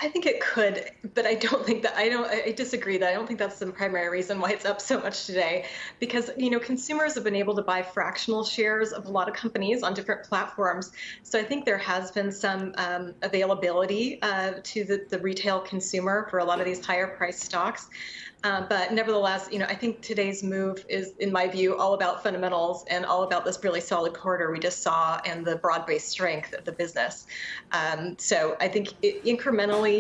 I think it could, but I disagree that I don't think that's the primary reason why it's up so much today. Because, consumers have been able to buy fractional shares of a lot of companies on different platforms. So I think there has been some availability to the retail consumer for a lot of these higher priced stocks. But nevertheless, I think today's move is, in my view, all about fundamentals and all about this really solid quarter we just saw and the broad-based strength of the business. So I think incrementally,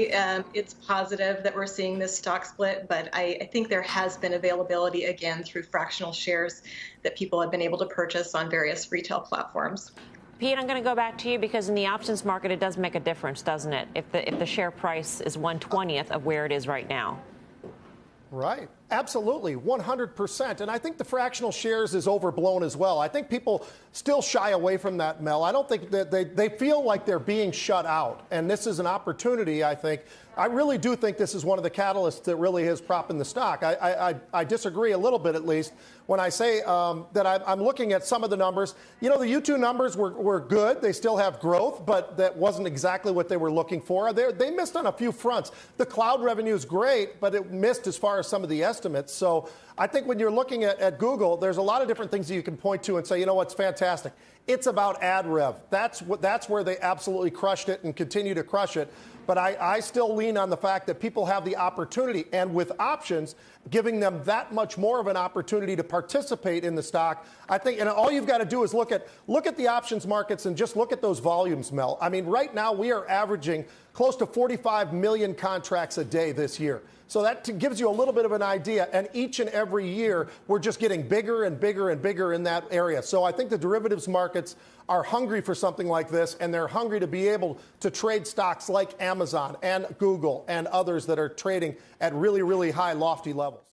it's positive that we're seeing this stock split, but I think there has been availability again through fractional shares that people have been able to purchase on various retail platforms. Pete, I'm going to go back to you because in the options market, it does make a difference, doesn't it? If the share price is 1/20th of where it is right now. Right. Absolutely. 100%. And I think the fractional shares is overblown as well. I think people still shy away from that, Mel. I don't think that they feel like they're being shut out. And this is an opportunity, I think. I really do think this is one of the catalysts that really is propping the stock. I disagree a little bit, at least, when I say that I'm looking at some of the numbers. The U2 numbers were good. They still have growth, but that wasn't exactly what they were looking for. They missed on a few fronts. The cloud revenue is great, but it missed as far as some of the estimates. So I think when you're looking at Google, there's a lot of different things that you can point to and say, what's fantastic. It's about ad rev. That's where they absolutely crushed it and continue to crush it. But I still lean on the fact that people have the opportunity, and with options, giving them that much more of an opportunity to participate in the stock. I think, and all you've got to do is look at the options markets and just look at those volumes, Mel. I mean, right now we are averaging close to 45 million contracts a day this year. So that gives you a little bit of an idea. And each and every year, we're just getting bigger and bigger and bigger in that area. So I think the derivatives markets are hungry for something like this, and they're hungry to be able to trade stocks like Amazon and Google and others that are trading at really, really high, lofty levels.